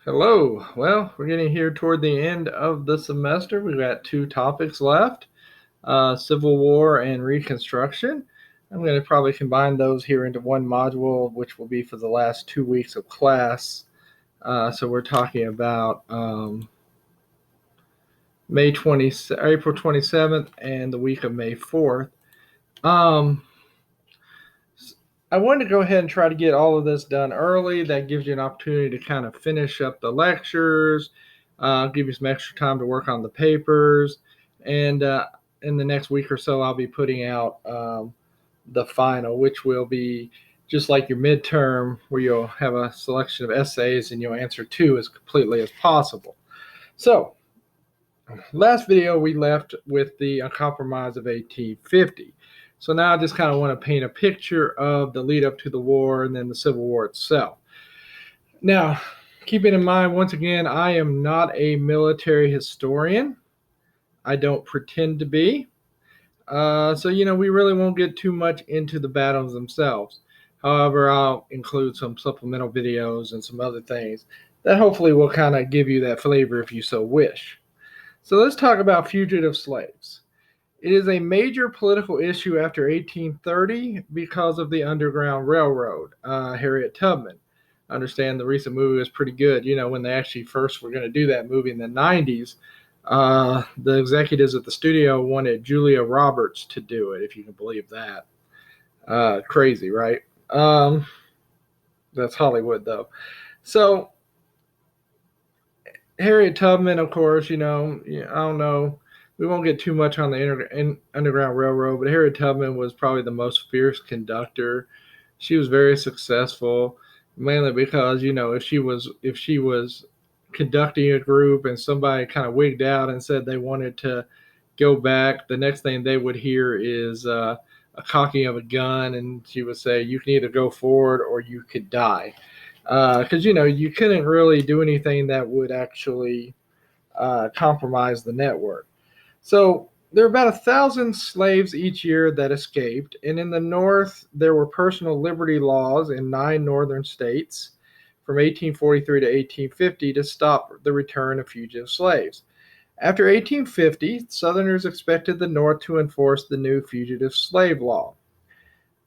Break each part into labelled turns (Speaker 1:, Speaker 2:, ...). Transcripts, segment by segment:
Speaker 1: Hello. Well, we're getting here toward the end of the semester. We've got two topics left, Civil War and Reconstruction. I'm going to probably combine those here into one module, which will be for the last 2 weeks of class. So we're talking about April 27th and the week of May 4th. Um, I wanted to go ahead and try to get all of this done early. That gives you an opportunity to kind of finish up the lectures, give you some extra time to work on the papers. And in the next week or so, I'll be putting out the final, which will be just like your midterm, where you'll have a selection of essays and you'll answer two as completely as possible. So, last video we left with the Compromise of 1850. So now I just kind of want to paint a picture of the lead up to the war and then the Civil War itself. Now, keeping in mind, once again, I am not a military historian. I don't pretend to be. So, we really won't get too much into the battles themselves. However, I'll include some supplemental videos and some other things that hopefully will kind of give you that flavor if you so wish. So let's talk about fugitive slaves. It is a major political issue after 1830 because of the Underground Railroad. Harriet Tubman. I understand the recent movie was pretty good. When they actually first were going to do that movie in the 90s, the executives at the studio wanted Julia Roberts to do it, if you can believe that. Crazy, right? That's Hollywood, though. So, Harriet Tubman, of course, I don't know. We won't get too much on the Underground Railroad, but Harriet Tubman was probably the most fierce conductor. She was very successful, mainly because if she was conducting a group and somebody kind of wigged out and said they wanted to go back, the next thing they would hear is a cocking of a gun, and she would say, "You can either go forward or you could die." Because you couldn't really do anything that would actually compromise the network. So there were about 1,000 slaves each year that escaped, and in the North there were personal liberty laws in 9 northern states from 1843 to 1850 to stop the return of fugitive slaves. After 1850, Southerners expected the North to enforce the new fugitive slave law.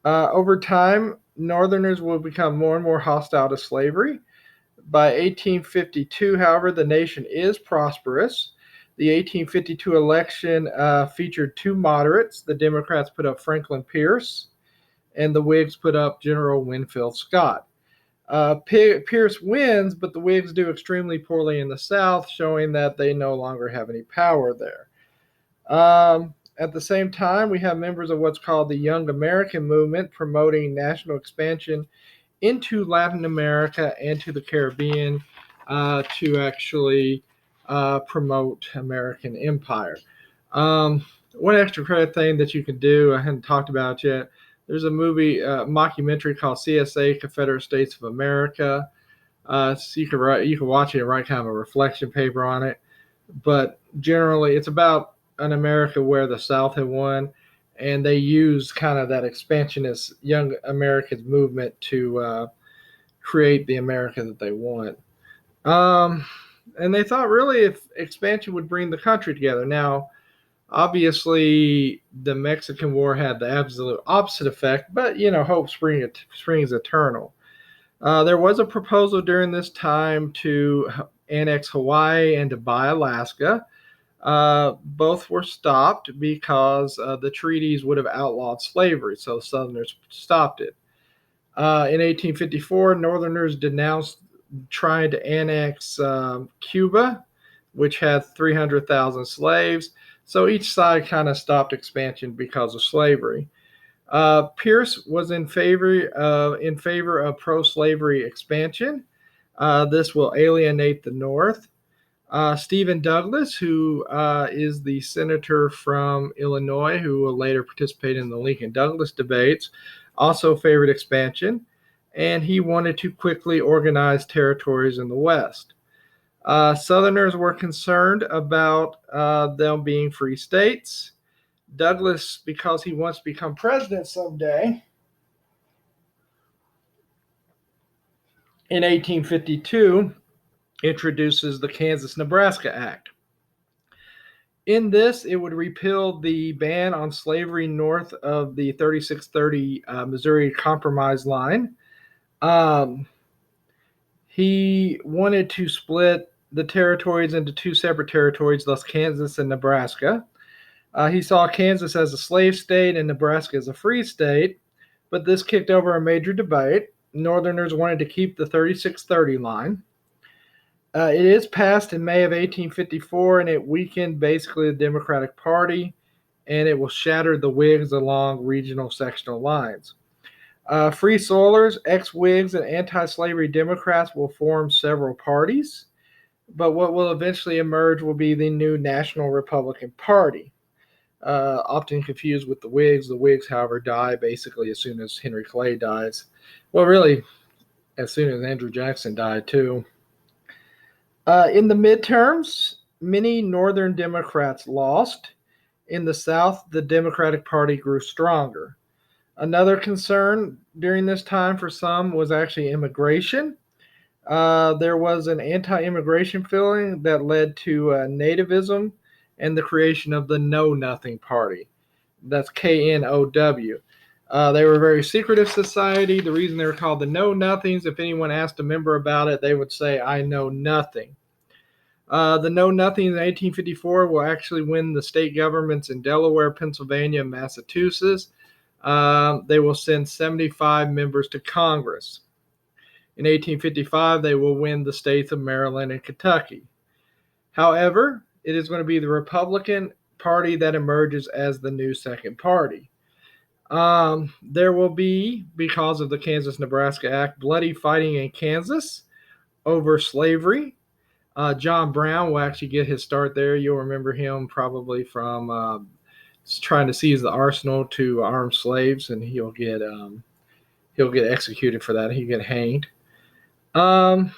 Speaker 1: Over time, Northerners will become more and more hostile to slavery. By 1852, however, the nation is prosperous. The 1852 election featured two moderates. The Democrats put up Franklin Pierce, and the Whigs put up General Winfield Scott. Pierce wins, but the Whigs do extremely poorly in the South, showing that they no longer have any power there. At the same time, we have members of what's called the Young American Movement promoting national expansion into Latin America and to the Caribbean to actually promote American empire. One extra credit thing that you can do, I hadn't talked about yet, there's a movie, mockumentary called CSA, Confederate States of America. So you can watch it and write kind of a reflection paper on it. But generally, it's about an America where the South had won, and they used kind of that expansionist young Americans movement to create the America that they want. Um, and they thought really if expansion would bring the country together. Now, obviously, the Mexican War had the absolute opposite effect, but hope springs eternal. There was a proposal during this time to annex Hawaii and to buy Alaska. Both were stopped because the treaties would have outlawed slavery, so Southerners stopped it. In 1854, Northerners denounced trying to annex Cuba, which had 300,000 slaves. So each side kind of stopped expansion because of slavery. Pierce was in favor of pro-slavery expansion. This will alienate the North. Stephen Douglas, who is the senator from Illinois, who will later participate in the Lincoln-Douglas debates, also favored expansion, and he wanted to quickly organize territories in the West. Southerners were concerned about them being free states. Douglas, because he wants to become president someday, in 1852, introduces the Kansas-Nebraska Act. In this, it would repeal the ban on slavery north of the 3630 Missouri Compromise line. He wanted to split the territories into two separate territories, thus Kansas and Nebraska. He saw Kansas as a slave state and Nebraska as a free state, but this kicked over a major debate. Northerners wanted to keep the 3630 line. It is passed in May of 1854, and it weakened basically the Democratic Party, and it will shatter the Whigs along regional sectional lines. Free Soilers, ex-Whigs, and anti-slavery Democrats will form several parties, but what will eventually emerge will be the new National Republican Party, often confused with the Whigs. The Whigs, however, die basically as soon as Henry Clay dies. Well, really, as soon as Andrew Jackson died, too. In the midterms, many Northern Democrats lost. In the South, the Democratic Party grew stronger. Another concern during this time for some was actually immigration. There was an anti-immigration feeling that led to nativism and the creation of the Know Nothing Party. That's KNOW. They were a very secretive society. The reason they were called the Know Nothings, if anyone asked a member about it, they would say, I know nothing. The Know Nothings in 1854 will actually win the state governments in Delaware, Pennsylvania, and Massachusetts. They will send 75 members to Congress. In 1855, they will win the states of Maryland and Kentucky. However, it is going to be the Republican Party that emerges as the new second party. There will be, because of the Kansas-Nebraska Act, bloody fighting in Kansas over slavery. John Brown will actually get his start there. You'll remember him probably from trying to seize the arsenal to arm slaves, and he'll get executed for that. He'll get hanged. And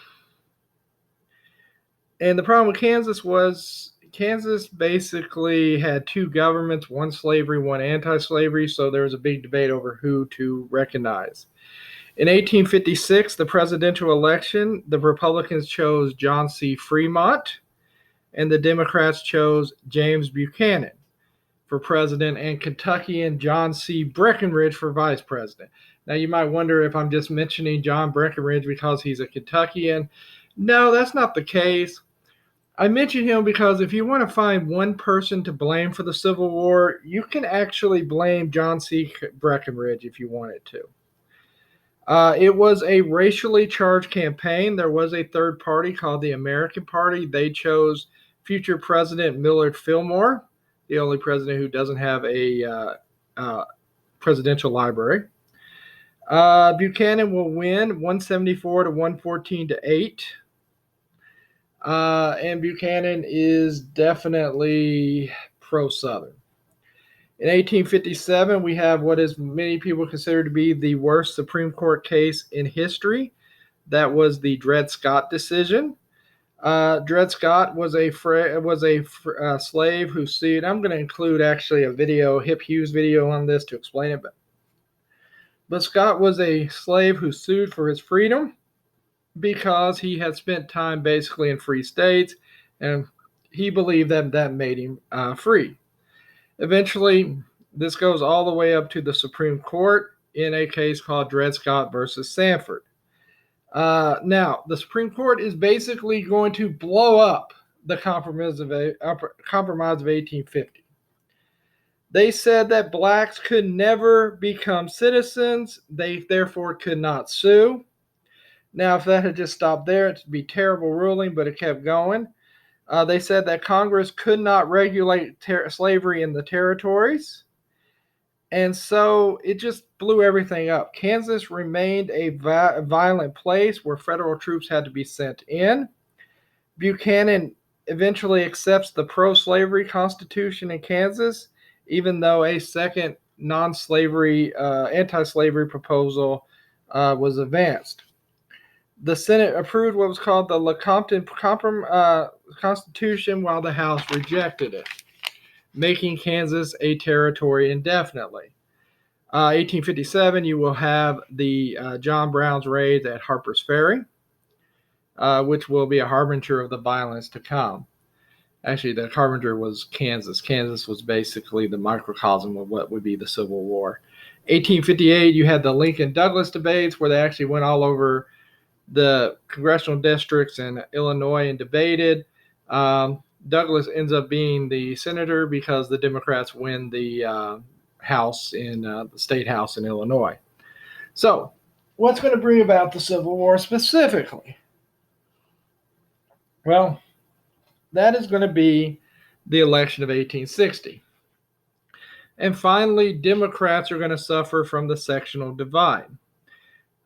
Speaker 1: the problem with Kansas was Kansas basically had two governments, one slavery, one anti-slavery, so there was a big debate over who to recognize. In 1856, the presidential election, the Republicans chose John C. Fremont, and the Democrats chose James Buchanan for president, and Kentuckian John C. Breckinridge for vice president. Now, you might wonder if I'm just mentioning John Breckinridge because he's a Kentuckian. No, that's not the case. I mention him because if you want to find one person to blame for the Civil War, you can actually blame John C. Breckinridge if you wanted to. It was a racially charged campaign. There was a third party called the American Party. They chose future President Millard Fillmore, the only president who doesn't have a presidential library. Buchanan will win 174 to 114 to 8. And Buchanan is definitely pro-Southern. In 1857, we have what is many people consider to be the worst Supreme Court case in history. That was the Dred Scott decision. Dred Scott was a slave who sued. I'm going to include actually a video, Hip Hughes video on this to explain it. But Scott was a slave who sued for his freedom because he had spent time basically in free states, and he believed that that made him free. Eventually, this goes all the way up to the Supreme Court in a case called Dred Scott versus Sanford. Now, the Supreme Court is basically going to blow up the Compromise of 1850. They said that blacks could never become citizens. They therefore could not sue. Now, if that had just stopped there, it'd be a terrible ruling, but it kept going. They said that Congress could not regulate slavery in the territories. And so it just blew everything up. Kansas remained a violent place where federal troops had to be sent in. Buchanan eventually accepts the pro-slavery constitution in Kansas, even though a second non-slavery, anti-slavery proposal was advanced. The Senate approved what was called the Lecompton Constitution, while the House rejected it, making Kansas a territory indefinitely. 1857, you will have the John Brown's raids at Harper's Ferry. which will be a harbinger of the violence to come. Actually, the harbinger was Kansas. Kansas was basically the microcosm of what would be the Civil War. 1858, you had the Lincoln-Douglas debates where they actually went all over the congressional districts in Illinois and debated. Douglas ends up being the senator because the Democrats win the House in the state House in Illinois. So, what's going to bring about the Civil War specifically? Well, that is going to be the election of 1860. And finally, Democrats are going to suffer from the sectional divide.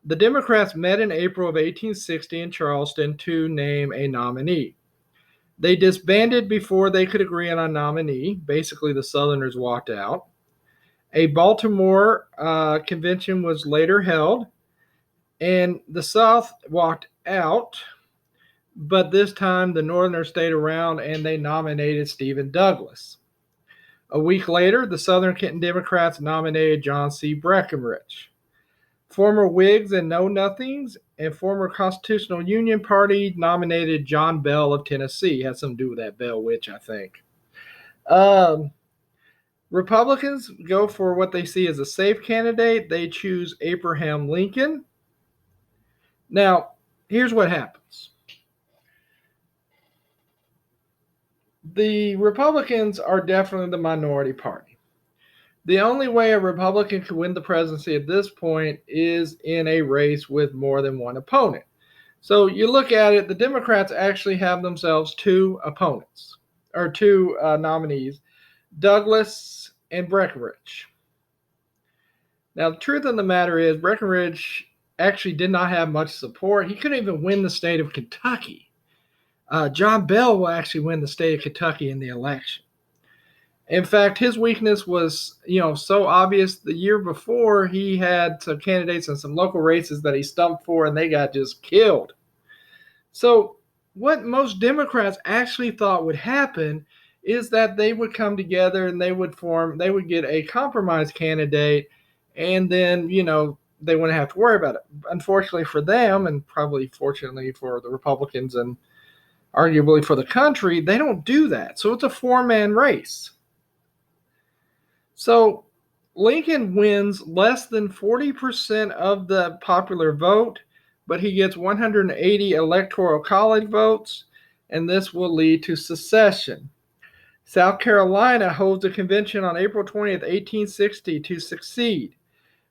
Speaker 1: The Democrats met in April of 1860 in Charleston to name a nominee. They disbanded before they could agree on a nominee. Basically, the Southerners walked out. A Baltimore convention was later held, and the South walked out, but this time the Northerners stayed around and they nominated Stephen Douglas. A week later, the Southern Kenton Democrats nominated John C. Breckinridge. Former Whigs and Know Nothings and former Constitutional Union Party nominated John Bell of Tennessee. Has something to do with that Bell Witch, I think. Republicans go for what they see as a safe candidate. They choose Abraham Lincoln. Now, here's what happens. The Republicans are definitely the minority party. The only way a Republican could win the presidency at this point is in a race with more than one opponent. So you look at it, the Democrats actually have themselves two opponents, or two nominees, Douglas and Breckinridge. Now, the truth of the matter is, Breckinridge actually did not have much support. He couldn't even win the state of Kentucky. John Bell will actually win the state of Kentucky in the election. In fact, his weakness was, so obvious. The year before, he had some candidates in some local races that he stumped for, and they got just killed. So what most Democrats actually thought would happen is that they would come together and they would get a compromise candidate, and then, they wouldn't have to worry about it. Unfortunately for them, and probably fortunately for the Republicans and arguably for the country, they don't do that. So it's a four-man race. So Lincoln wins less than 40% of the popular vote, but he gets 180 electoral college votes, and this will lead to secession. South Carolina holds a convention on April 20th, 1860 to succeed.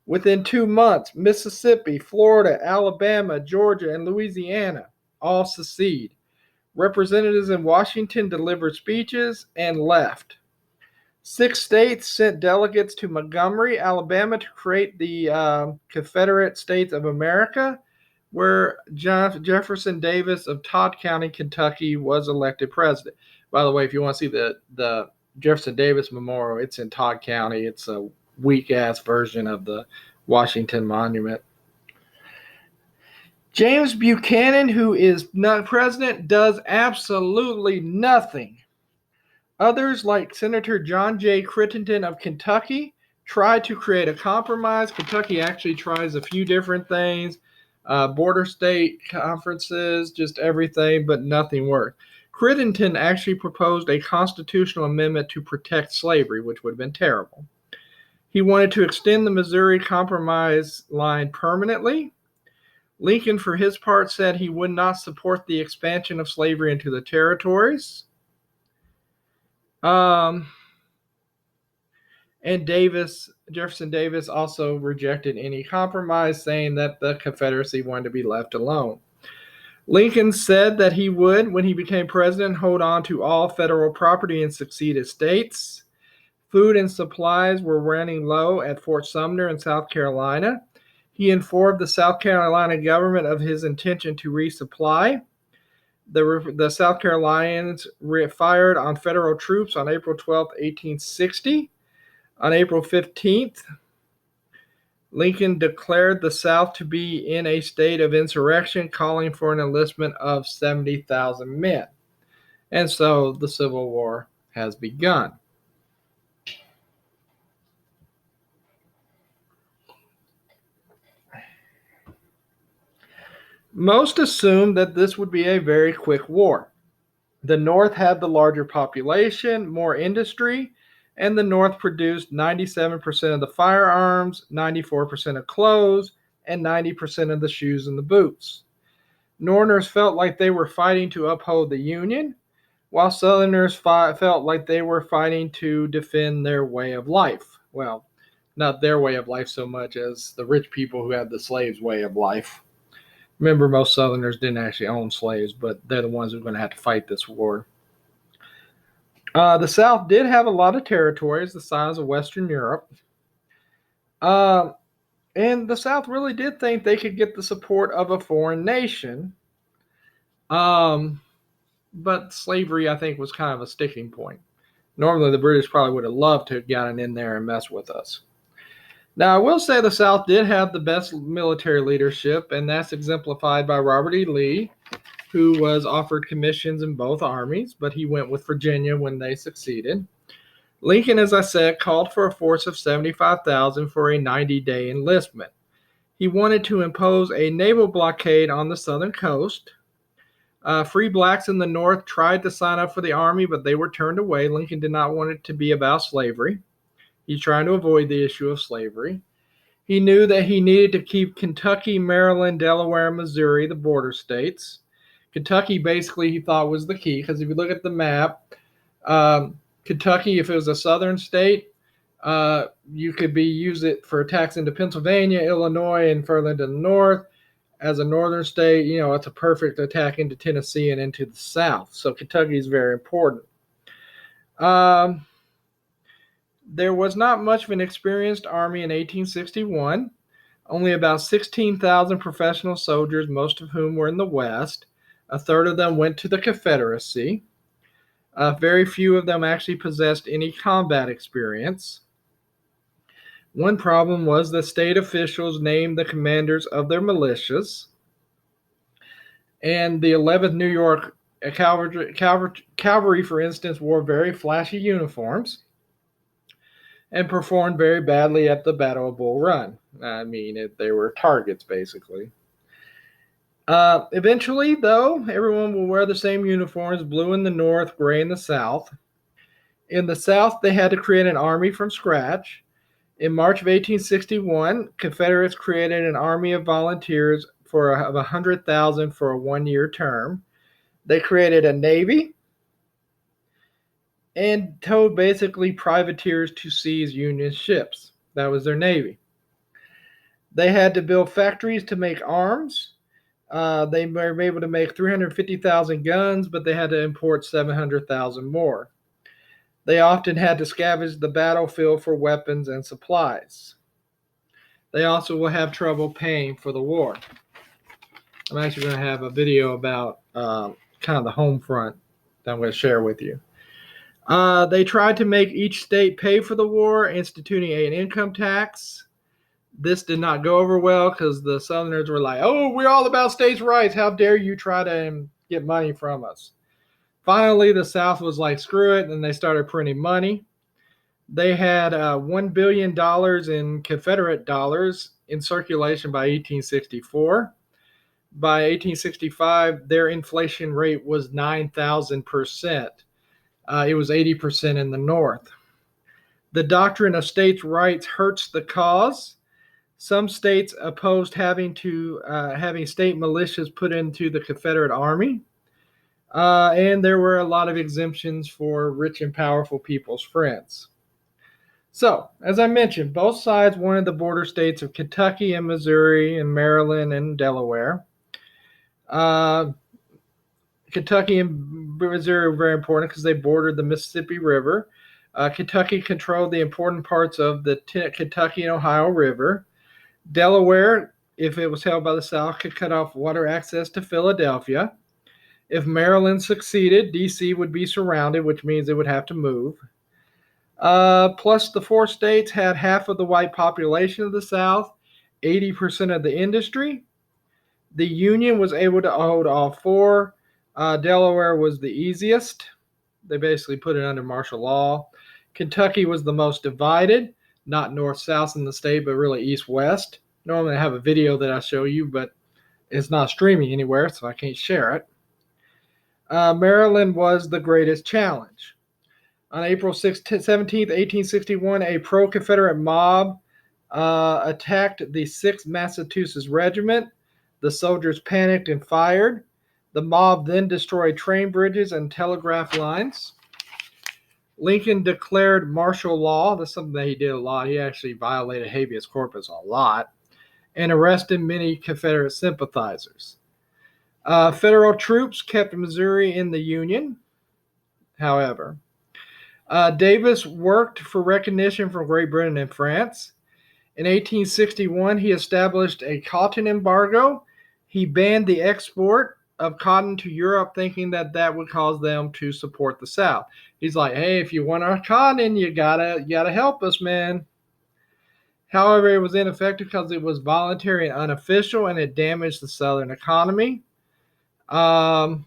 Speaker 1: Within 2 months, Mississippi, Florida, Alabama, Georgia, and Louisiana all secede. Representatives in Washington delivered speeches and left. 6 states sent delegates to Montgomery, Alabama to create the Confederate States of America, where Jefferson Davis of Todd County, Kentucky, was elected president. By the way, if you want to see the Jefferson Davis Memorial, it's in Todd County. It's a weak-ass version of the Washington Monument. James Buchanan, who is not president, does absolutely nothing. Others, like Senator John J. Crittenden of Kentucky, try to create a compromise. Kentucky actually tries a few different things, border state conferences, just everything, but nothing worked. Crittenden actually proposed a constitutional amendment to protect slavery, which would have been terrible. He wanted to extend the Missouri Compromise line permanently. Lincoln, for his part, said he would not support the expansion of slavery into the territories. And Jefferson Davis also rejected any compromise, saying that the Confederacy wanted to be left alone. Lincoln said that he would, when he became president, hold on to all federal property in seceded states. Food and supplies were running low at Fort Sumner in South Carolina. He informed the South Carolina government of his intention to resupply. The South Carolinians fired on federal troops on April 12, 1860. On April 15th, Lincoln declared the South to be in a state of insurrection, calling for an enlistment of 70,000 men. And so the Civil War has begun. Most assumed that this would be a very quick war. The North had the larger population, more industry, and the North produced 97% of the firearms, 94% of clothes, and 90% of the shoes and the boots. Northerners felt like they were fighting to uphold the Union, while Southerners felt like they were fighting to defend their way of life. Well, not their way of life so much as the rich people who had the slaves' way of life. Remember, most Southerners didn't actually own slaves, but they're the ones who are going to have to fight this war. The South did have a lot of territories the size of Western Europe. Uh, and the South really did think they could get the support of a foreign nation. Um, but slavery, I think, was kind of a sticking point. Normally, the British probably would have loved to have gotten in there and messed with us. Now, I will say the South did have the best military leadership, and that's exemplified by Robert E. Lee, who was offered commissions in both armies, but he went with Virginia when they succeeded. Lincoln, as I said, called for a force of 75,000 for a 90-day enlistment. He wanted to impose a naval blockade on the southern coast. Free blacks in the North tried to sign up for the army, but they were turned away. Lincoln did not want it to be about slavery. He's trying to avoid the issue of slavery. He knew that he needed to keep Kentucky, Maryland, Delaware, and Missouri, the border states. Kentucky, basically, he thought was the key, because if you look at the map, Kentucky, if it was a southern state, you could use it for attacks into Pennsylvania, Illinois, and further into the north. As a northern state, it's a perfect attack into Tennessee and into the south. So Kentucky is very important. There was not much of an experienced army in 1861. Only about 16,000 professional soldiers, most of whom were in the West. A third of them went to the Confederacy. Very few of them actually possessed any combat experience. One problem was that state officials named the commanders of their militias. And the 11th New York Cavalry, for instance, wore very flashy uniforms and performed very badly at the Battle of Bull Run. I mean, they were targets, basically. Eventually, though, everyone will wear the same uniforms, blue in the north, gray in the south. In the South, they had to create an army from scratch. In March of 1861, Confederates created an army of volunteers of 100,000 for a one-year term. They created a navy and told basically privateers to seize Union ships. That was their navy. They had to build factories to make arms. They were able to make 350,000 guns, but they had to import 700,000 more. They often had to scavenge the battlefield for weapons and supplies. They also will have trouble paying for the war. I'm actually going to have a video about kind of the home front that I'm going to share with you. They tried to make each state pay for the war, instituting an income tax. This did not go over well because the Southerners were like, "Oh, we're all about states' rights. How dare you try to get money from us?" Finally, the South was like, "Screw it," and they started printing money. They had $1 billion in Confederate dollars in circulation by 1864. By 1865, their inflation rate was 9,000%. It was 80% in the North. The doctrine of states' rights hurts the cause. Some states opposed having state militias put into the Confederate Army. And there were a lot of exemptions for rich and powerful people's friends. So, as I mentioned, both sides wanted the border states of Kentucky and Missouri and Maryland and Delaware. Kentucky and Missouri were very important because they bordered the Mississippi River. Kentucky controlled the important parts of the Kentucky and Ohio River. Delaware, if it was held by the South, could cut off water access to Philadelphia. If Maryland succeeded, D.C. would be surrounded, which means it would have to move. Plus, the four states had half of the white population of the South, 80% of the industry. The Union was able to hold all four. Delaware was the easiest. They basically put it under martial law. Kentucky was the most divided, not north-south in the state, but really east-west. Normally I have a video that I show you, but It's not streaming anywhere, so I can't share it. Maryland was the greatest challenge. On April 17th, 1861, a pro-Confederate mob attacked the 6th Massachusetts Regiment. The soldiers panicked and fired. The mob then destroyed train bridges and telegraph lines. Lincoln declared martial law. That's something that he did a lot. He actually violated habeas corpus a lot and arrested many Confederate sympathizers. Federal troops kept Missouri in the Union, however. Davis worked for recognition from Great Britain and France. In 1861, he established a cotton embargo. He banned the export of cotton to Europe, thinking that that would cause them to support the South. He's like, hey, if you want our cotton, you gotta help us, man. However, it was ineffective because it was voluntary and unofficial, and it damaged the Southern economy. And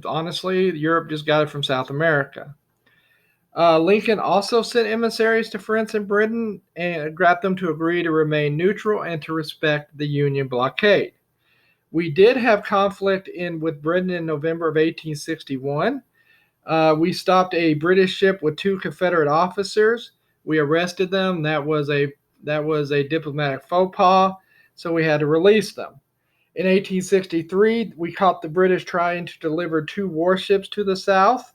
Speaker 1: honestly, Europe just got it from South America. Lincoln also sent emissaries to France and Britain and got them to agree to remain neutral and to respect the Union blockade. We did have conflict with Britain in November of 1861. We stopped a British ship with 2 Confederate officers. We arrested them. That was a diplomatic faux pas, so we had to release them. In 1863, we caught the British trying to deliver 2 warships to the South,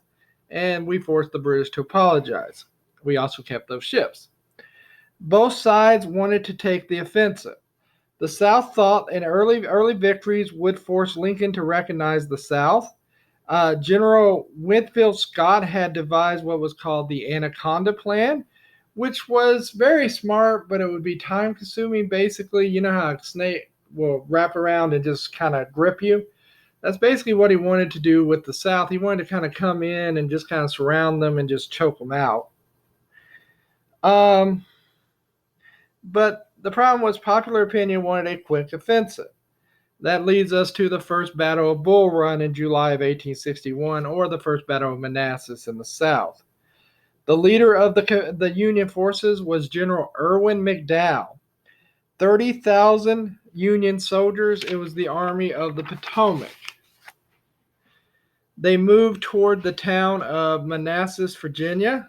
Speaker 1: and we forced the British to apologize. We also kept those ships. Both sides wanted to take the offensive. The South thought an early victories would force Lincoln to recognize the South. General Winfield Scott had devised what was called the Anaconda Plan, which was very smart, but it would be time-consuming. Basically, you know how a snake will wrap around and just kind of grip you? That's basically what he wanted to do with the South. He wanted to kind of come in and just kind of surround them and just choke them out. But the problem was popular opinion wanted a quick offensive. That leads us to the First Battle of Bull Run in July of 1861, or the First Battle of Manassas in the South. The leader of the Union forces was General Irwin McDowell. 30,000 Union soldiers. It was the Army of the Potomac. They moved toward the town of Manassas, Virginia,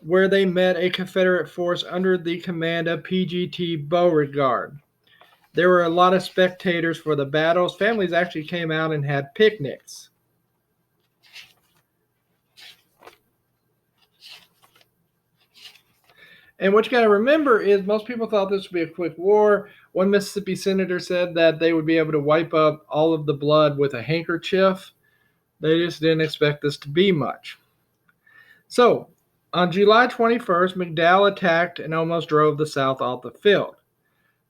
Speaker 1: where they met a Confederate force under the command of P.G.T. Beauregard. There were a lot of spectators for the battles. Families actually came out and had picnics. And what you got to remember is most people thought this would be a quick war. One Mississippi senator said that they would be able to wipe up all of the blood with a handkerchief. They just didn't expect this to be much. So, on July 21st, McDowell attacked and almost drove the South off the field.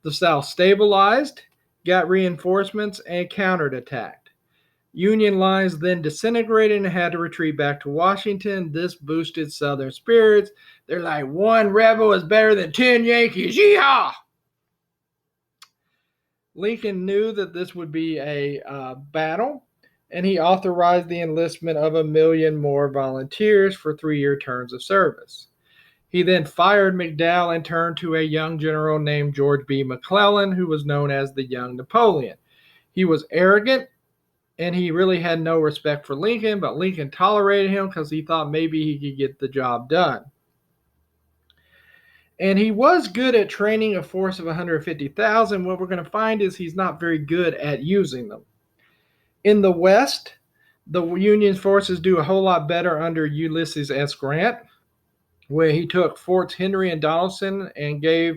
Speaker 1: The South stabilized, got reinforcements, and counterattacked. Union lines then disintegrated and had to retreat back to Washington. This boosted Southern spirits. They're like, 1 rebel is better than 10 Yankees. Yeehaw! Lincoln knew that this would be a battle, and he authorized the enlistment of 1 million more volunteers for 3-year terms of service. He then fired McDowell and turned to a young general named George B. McClellan, who was known as the Young Napoleon. He was arrogant, and he really had no respect for Lincoln, but Lincoln tolerated him because he thought maybe he could get the job done. And he was good at training a force of 150,000. What we're going to find is he's not very good at using them. In the West, the Union forces do a whole lot better under Ulysses S. Grant, where he took Forts Henry and Donelson and gave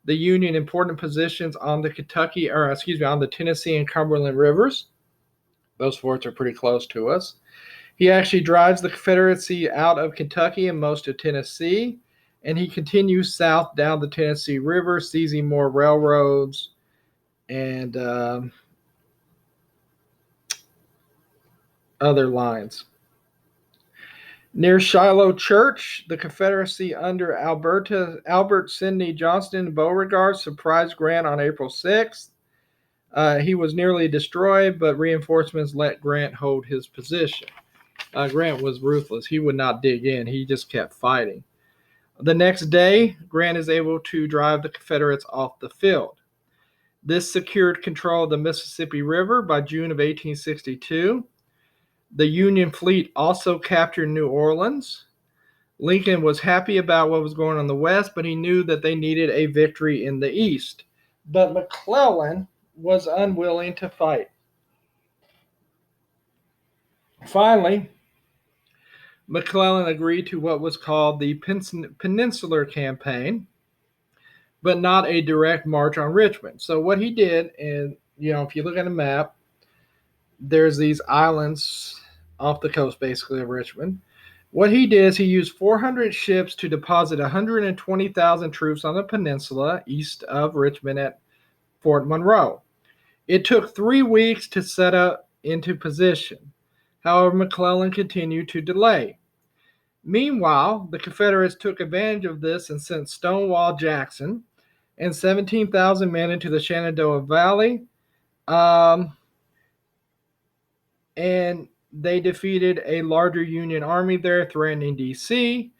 Speaker 1: the Union important positions on the on the Tennessee and Cumberland rivers. Those forts are pretty close to us. He actually drives the Confederacy out of Kentucky and most of Tennessee, and he continues south down the Tennessee River, seizing more railroads and other lines. Near Shiloh Church, the Confederacy under Albert Sidney Johnston and Beauregard surprised Grant on April 6th. He was nearly destroyed, but reinforcements let Grant hold his position. Grant was ruthless. He would not dig in. He just kept fighting. The next day, Grant is able to drive the Confederates off the field. This secured control of the Mississippi River by June of 1862. The Union fleet also captured New Orleans. Lincoln was happy about what was going on in the West, but he knew that they needed a victory in the East. But McClellan was unwilling to fight. Finally, McClellan agreed to what was called the Peninsular Campaign, but not a direct march on Richmond. So what he did, and if you look at a map, there's these islands off the coast, basically, of Richmond. What he did is he used 400 ships to deposit 120,000 troops on the peninsula east of Richmond at Fort Monroe. It took 3 weeks to set up into position. However, McClellan continued to delay. Meanwhile, the Confederates took advantage of this and sent Stonewall Jackson and 17,000 men into the Shenandoah Valley, and they defeated a larger Union army there, threatening D.C.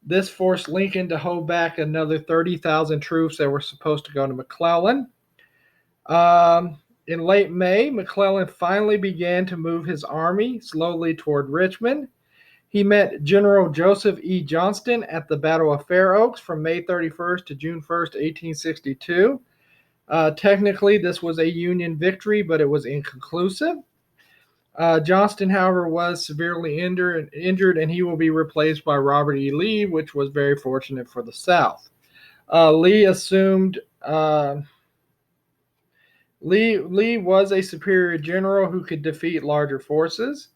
Speaker 1: This forced Lincoln to hold back another 30,000 troops that were supposed to go to McClellan. In late May, McClellan finally began to move his army slowly toward Richmond. He met General Joseph E. Johnston at the Battle of Fair Oaks from May 31st to June 1st, 1862. Technically, this was a Union victory, but it was inconclusive. Johnston, however, was severely injured, and he will be replaced by Robert E. Lee, which was very fortunate for the South. Lee assumed Lee was a superior general who could defeat larger forces.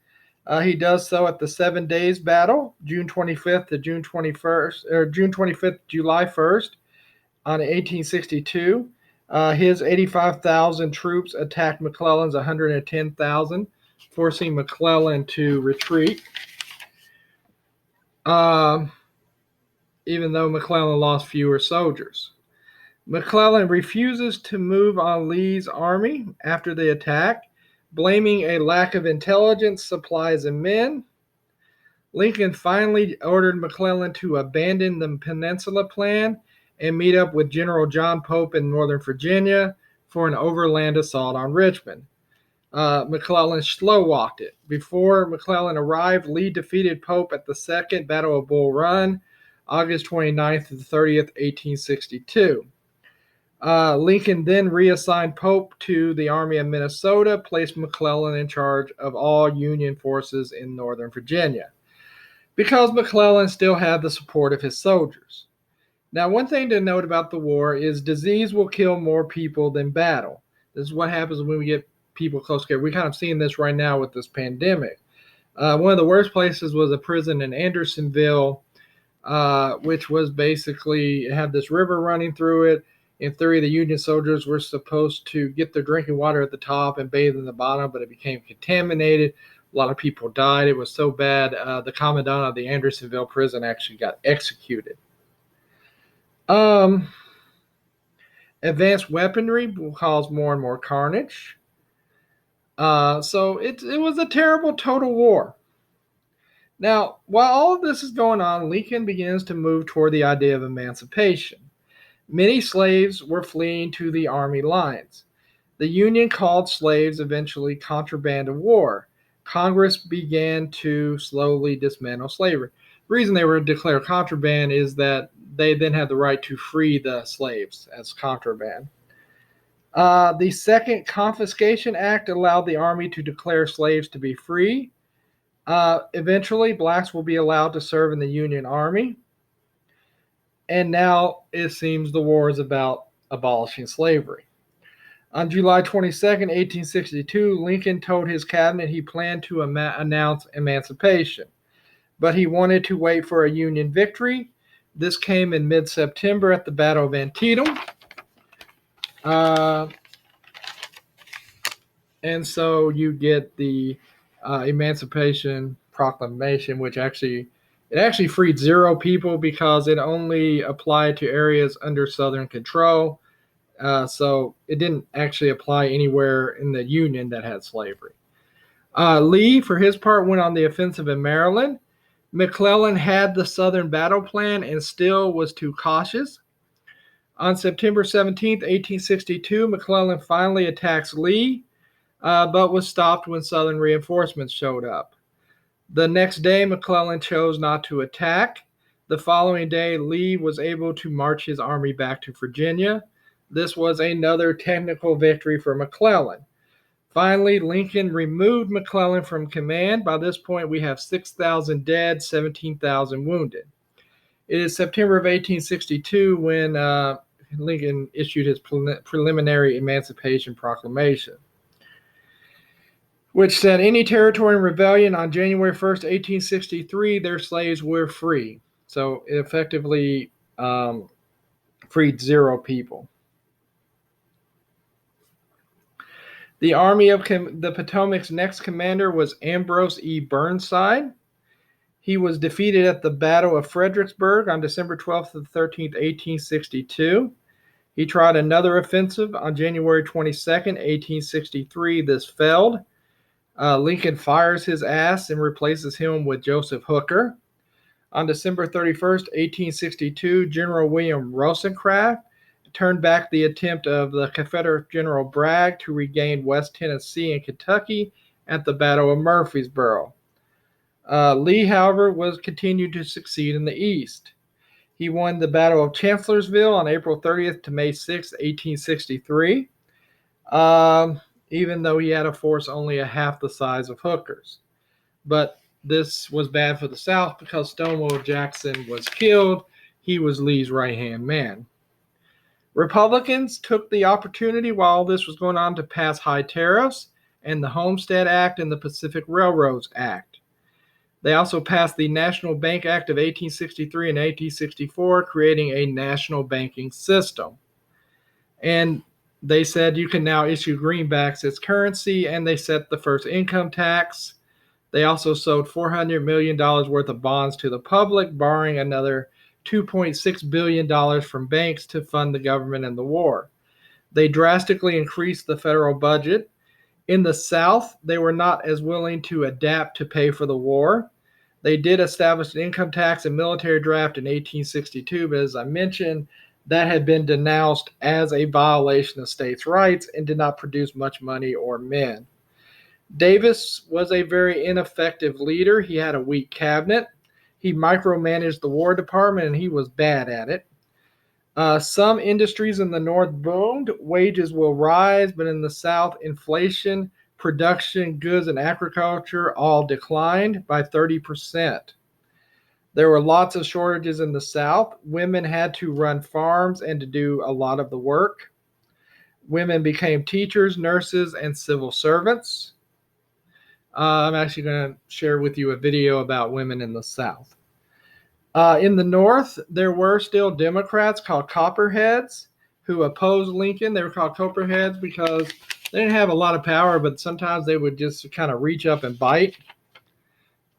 Speaker 1: He does so at the 7 Days Battle, June 25th to June 21st, or June 25th, July 1st, on 1862. His 85,000 troops attacked McClellan's 110,000, forcing McClellan to retreat. Even though McClellan lost fewer soldiers. McClellan refuses to move on Lee's army after the attack, blaming a lack of intelligence, supplies, and men. Lincoln finally ordered McClellan to abandon the Peninsula Plan and meet up with General John Pope in Northern Virginia for an overland assault on Richmond. McClellan slow-walked it. Before McClellan arrived, Lee defeated Pope at the Second Battle of Bull Run, August 29th to the 30th, 1862. Lincoln then reassigned Pope to the Army of Minnesota, placed McClellan in charge of all Union forces in Northern Virginia, because McClellan still had the support of his soldiers. Now, one thing to note about the war is disease will kill more people than battle. This is what happens when we get people close together. We're kind of seeing this right now with this pandemic. One of the worst places was a prison in Andersonville, which was basically, it had this river running through it. In theory, the Union soldiers were supposed to get their drinking water at the top and bathe in the bottom, but it became contaminated. A lot of people died. It was so bad, the commandant of the Andersonville prison actually got executed. Advanced weaponry will cause more and more carnage. So it was a terrible total war. Now, while all of this is going on, Lincoln begins to move toward the idea of emancipation. Many slaves were fleeing to the army lines. The Union called slaves eventually contraband of war. Congress began to slowly dismantle slavery. The reason they were declared contraband is that they then had the right to free the slaves as contraband. The Second Confiscation Act allowed the Army to declare slaves to be free. Eventually, blacks will be allowed to serve in the Union Army. And now it seems the war is about abolishing slavery. On July 22nd, 1862, Lincoln told his cabinet he planned to announce emancipation, but he wanted to wait for a Union victory. This came in mid-September at the Battle of Antietam. And so you get the Emancipation Proclamation, which actually freed 0 people because it only applied to areas under Southern control. So it didn't actually apply anywhere in the Union that had slavery. Lee, for his part, went on the offensive in Maryland. McClellan had the Southern battle plan and still was too cautious. On September 17th, 1862, McClellan finally attacks Lee, but was stopped when Southern reinforcements showed up. The next day, McClellan chose not to attack. The following day, Lee was able to march his army back to Virginia. This was another technical victory for McClellan. Finally, Lincoln removed McClellan from command. By this point, we have 6,000 dead, 17,000 wounded. It is September of 1862 when Lincoln issued his preliminary Emancipation Proclamation, which said any territory in rebellion on January 1st, 1863, their slaves were free. So it effectively freed 0 people. The Army of the Potomac's next commander was Ambrose E. Burnside. He was defeated at the Battle of Fredericksburg on December 12th to 13th, 1862. He tried another offensive on January 22nd, 1863. This failed. Lincoln fires his ass and replaces him with Joseph Hooker. On December 31st, 1862, General William Rosecrans turned back the attempt of the Confederate General Bragg to regain West Tennessee and Kentucky at the Battle of Murfreesboro. Lee, however, continued to succeed in the East. He won the Battle of Chancellorsville on April 30th to May 6, 1863, even though he had a force only a half the size of Hooker's. But this was bad for the South because Stonewall Jackson was killed. He was Lee's right-hand man. Republicans took the opportunity while this was going on to pass high tariffs and the Homestead Act and the Pacific Railroads Act. They also passed the National Bank Act of 1863 and 1864, creating a national banking system. And they said you can now issue greenbacks as currency, and they set the first income tax. They also sold $400 million worth of bonds to the public, borrowing another $2.6 billion from banks to fund the government and the war. They drastically increased the federal budget. In the South, they were not as willing to adapt to pay for the war. They did establish an income tax and military draft in 1862, but as I mentioned, that had been denounced as a violation of states' rights and did not produce much money or men. Davis was a very ineffective leader. He had a weak cabinet. He micromanaged the War Department, and he was bad at it. Some industries in the North boomed. Wages will rise, but in the South, inflation, production, goods, and agriculture all declined by 30%. There were lots of shortages in the South. Women had to run farms and to do a lot of the work. Women became teachers, nurses, and civil servants. I'm actually going to share with you a video about women in the South. In the North, there were still Democrats called Copperheads who opposed Lincoln. They were called Copperheads because they didn't have a lot of power, but sometimes they would just kind of reach up and bite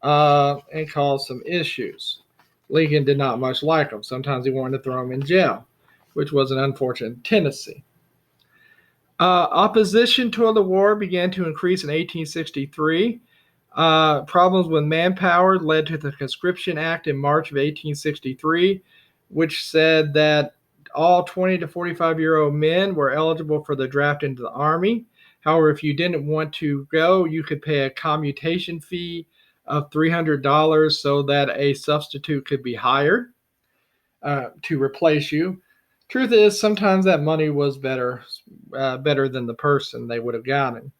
Speaker 1: and cause some issues. Lincoln did not much like them. Sometimes he wanted to throw them in jail, which was an unfortunate tendency. Opposition to the war began to increase in 1863. Problems with manpower led to the Conscription Act in March of 1863, which said that all 20 to 45-year-old men were eligible for the draft into the Army. However, if you didn't want to go, you could pay a commutation fee of $300 so that a substitute could be hired to replace you. Truth is, sometimes that money was better than the person they would have gotten.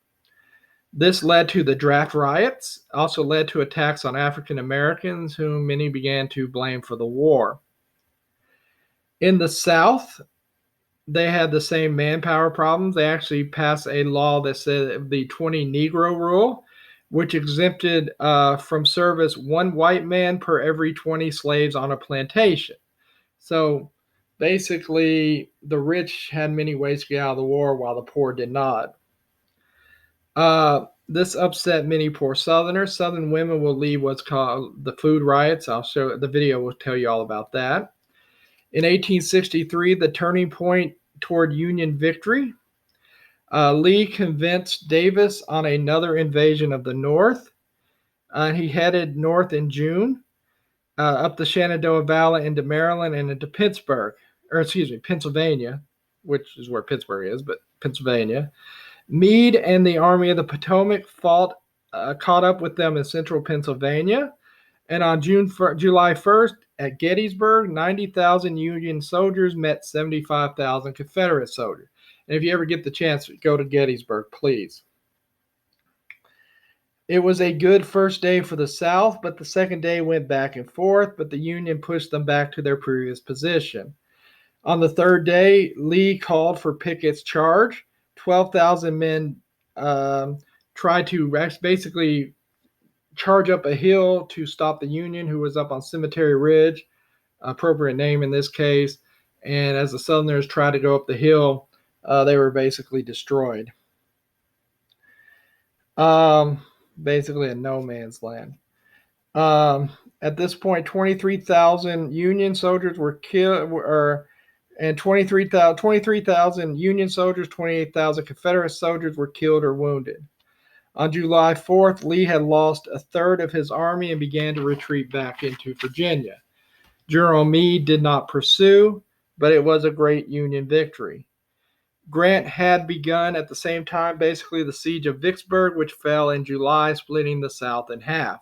Speaker 1: This led to the draft riots, also led to attacks on African Americans, whom many began to blame for the war. In the South, they had the same manpower problems. They actually passed a law that said the 20 Negro rule, which exempted from service one white man per every 20 slaves on a plantation. So basically, the rich had many ways to get out of the war while the poor did not. This upset many poor Southerners. Southern women will lead what's called the food riots. I'll show the video will tell you all about that. In 1863, the turning point toward Union victory. Lee convinced Davis on another invasion of the North. He headed north in June, up the Shenandoah Valley into Maryland and into Pittsburgh. Pennsylvania, which is where Pittsburgh is, but Pennsylvania. Meade and the Army of the Potomac caught up with them in central Pennsylvania. And on July 1st at Gettysburg, 90,000 Union soldiers met 75,000 Confederate soldiers. And if you ever get the chance, go to Gettysburg, please. It was a good first day for the South, but the second day went back and forth, but the Union pushed them back to their previous position. On the third day, Lee called for Pickett's charge. 12,000 men tried to basically charge up a hill to stop the Union, who was up on Cemetery Ridge, appropriate name in this case. And as the Southerners tried to go up the hill, they were basically destroyed. Basically a no man's land. At this point, 23,000 Union soldiers were killed, and 23,000 Union soldiers, 28,000 Confederate soldiers were killed or wounded. On July 4th, Lee had lost a third of his army and began to retreat back into Virginia. General Meade did not pursue, but it was a great Union victory. Grant had begun at the same time basically the siege of Vicksburg, which fell in July, splitting the South in half.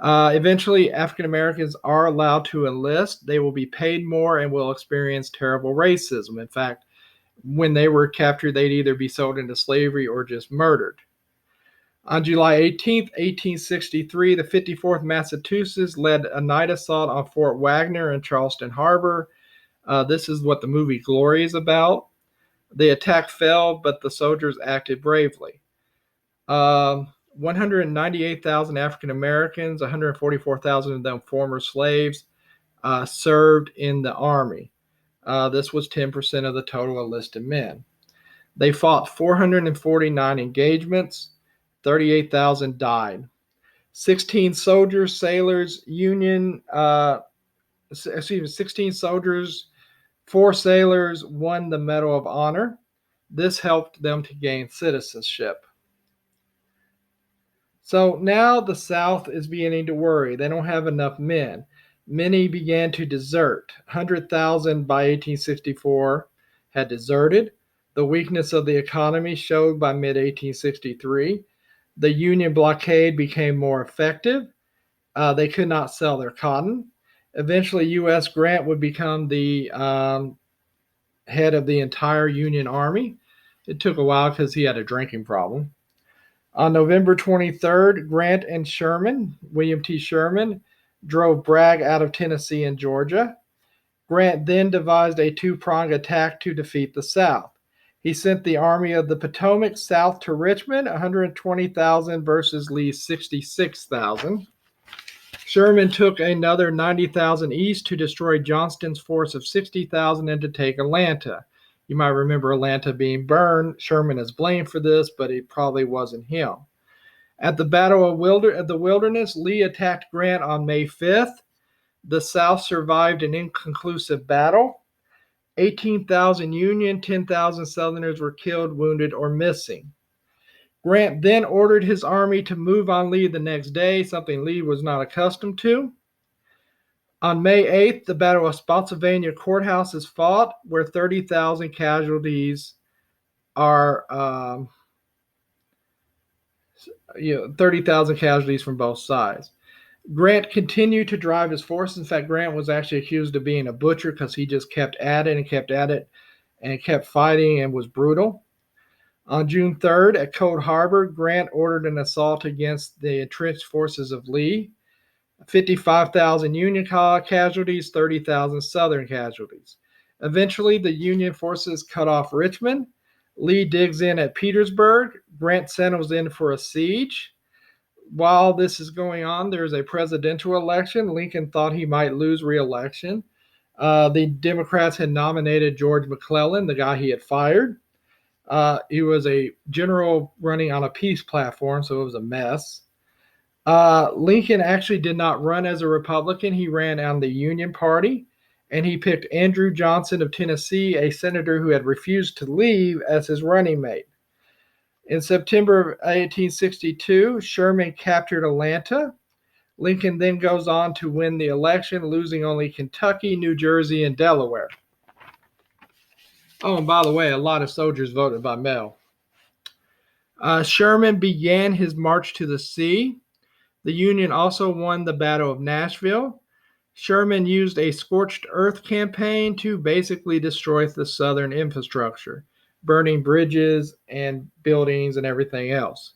Speaker 1: Eventually, African Americans are allowed to enlist. They will be paid more and will experience terrible racism. In fact, when they were captured, they'd either be sold into slavery or just murdered. On July 18th, 1863, the 54th Massachusetts led a night assault on Fort Wagner in Charleston Harbor. This is what the movie Glory is about. The attack failed, but the soldiers acted bravely. 198,000 African Americans, 144,000 of them former slaves, served in the Army. This was 10% of the total enlisted men. They fought 449 engagements. 38,000 died. 16 soldiers, sailors, 16 soldiers, 4 sailors won the Medal of Honor. This helped them to gain citizenship. So now the South is beginning to worry. They don't have enough men. Many began to desert. 100,000 by 1864 had deserted. The weakness of the economy showed by mid-1863. The Union blockade became more effective. They could not sell their cotton. Eventually, U.S. Grant would become the head of the entire Union Army. It took a while because he had a drinking problem. On November 23rd, Grant and William T. Sherman, drove Bragg out of Tennessee and Georgia. Grant then devised a two-pronged attack to defeat the South. He sent the Army of the Potomac south to Richmond, 120,000 versus Lee's 66,000. Sherman took another 90,000 east to destroy Johnston's force of 60,000 and to take Atlanta. You might remember Atlanta being burned. Sherman is blamed for this, but it probably wasn't him. At the Battle of the Wilderness, Lee attacked Grant on May 5th. The South survived an inconclusive battle. 18,000 Union, 10,000 Southerners were killed, wounded, or missing. Grant then ordered his army to move on Lee the next day, something Lee was not accustomed to. On May 8th, the Battle of Spotsylvania Courthouse is fought, where 30,000 casualties are 30,000 casualties from both sides. Grant continued to drive his forces. In fact, Grant was actually accused of being a butcher because he just kept at it and kept at it and kept fighting and was brutal. On June 3rd, at Cold Harbor, Grant ordered an assault against the entrenched forces of Lee. 55,000 Union casualties, 30,000 Southern casualties. Eventually, the Union forces cut off Richmond. Lee digs in at Petersburg. Grant settles in for a siege. While this is going on, there's a presidential election. Lincoln thought he might lose re-election. The Democrats had nominated George McClellan, the guy he had fired. He was a general running on a peace platform, so it was a mess. Lincoln actually did not run as a Republican. He ran on the Union Party, and he picked Andrew Johnson of Tennessee, a senator who had refused to leave, as his running mate. In September of 1862, Sherman captured Atlanta. Lincoln then goes on to win the election, losing only Kentucky, New Jersey, and Delaware. Oh, and by the way, a lot of soldiers voted by mail. Sherman began his march to the sea. The Union also won the Battle of Nashville. Sherman used a scorched earth campaign to basically destroy the Southern infrastructure, burning bridges and buildings and everything else.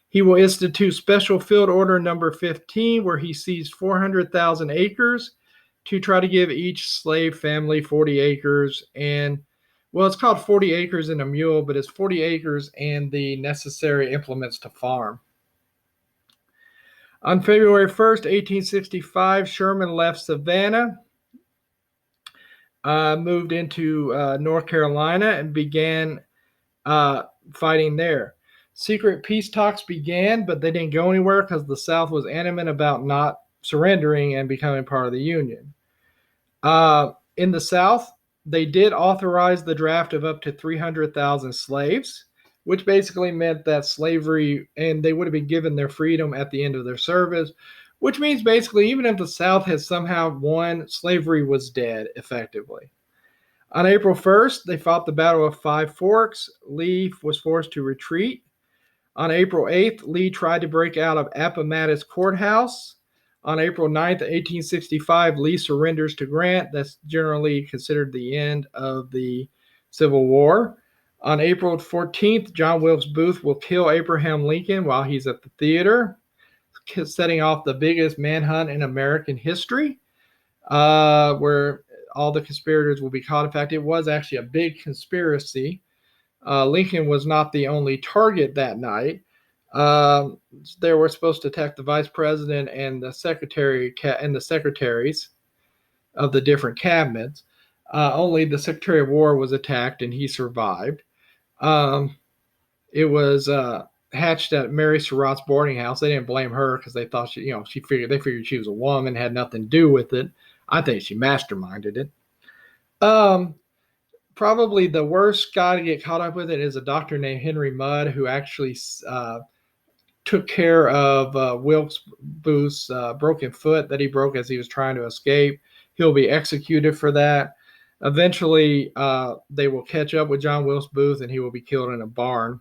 Speaker 1: He will institute Special Field Order number 15, where he seized 400,000 acres to try to give each slave family 40 acres. And, well, it's called 40 acres and a mule, but it's 40 acres and the necessary implements to farm. On February 1st, 1865, Sherman left Savannah, moved into North Carolina, and began fighting there. Secret peace talks began, but they didn't go anywhere because the South was adamant about not surrendering and becoming part of the Union. In the South, they did authorize the draft of up to 300,000 slaves, which basically meant that slavery, and they would have been given their freedom at the end of their service, which means basically even if the South had somehow won, slavery was dead effectively. On April 1st, they fought the Battle of Five Forks. Lee was forced to retreat. On April 8th, Lee tried to break out of Appomattox Courthouse. On April 9th, 1865, Lee surrenders to Grant. That's generally considered the end of the Civil War. On April 14th, John Wilkes Booth will kill Abraham Lincoln while he's at the theater, setting off the biggest manhunt in American history, where all the conspirators will be caught. In fact, it was actually a big conspiracy. Lincoln was not the only target that night. They were supposed to attack the vice president and the secretaries of the different cabinets. Only the Secretary of War was attacked, and he survived. It was hatched at Mary Surratt's boarding house. They didn't blame her because they thought they figured she was a woman, had nothing to do with it. I think she masterminded it. Probably the worst guy to get caught up with it is a doctor named Henry Mudd, who actually took care of Wilkes Booth's broken foot that he broke as he was trying to escape. He'll be executed for that. Eventually, they will catch up with John Wilkes Booth, and he will be killed in a barn.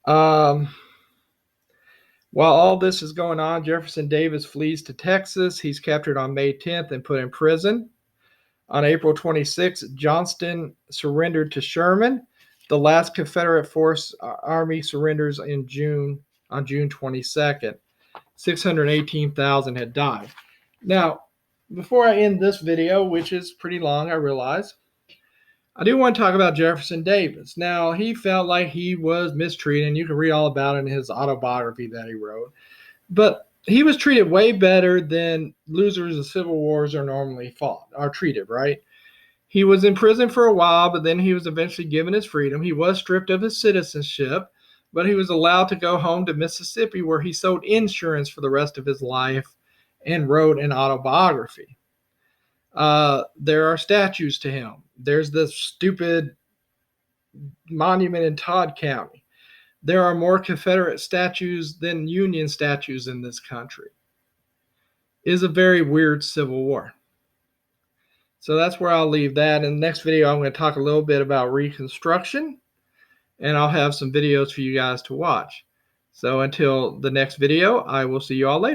Speaker 1: While all this is going on, Jefferson Davis flees to Texas. He's captured on May 10th and put in prison. On April 26th, Johnston surrendered to Sherman. The last Confederate army surrenders on June 22nd. 618,000 had died. Now, before I end this video, which is pretty long, I realize, I do want to talk about Jefferson Davis. Now, he felt like he was mistreated, and you can read all about it in his autobiography that he wrote. But he was treated way better than losers of civil wars are treated, right? He was in prison for a while, but then he was eventually given his freedom. He was stripped of his citizenship, but he was allowed to go home to Mississippi, where he sold insurance for the rest of his life and wrote an autobiography. There are statues to him. There's this stupid monument in Todd County. There are more Confederate statues than Union statues in this country. It is a very weird Civil War. So that's where I'll leave that. In the next video, I'm going to talk a little bit about Reconstruction, and I'll have some videos for you guys to watch. So until the next video, I will see you all later.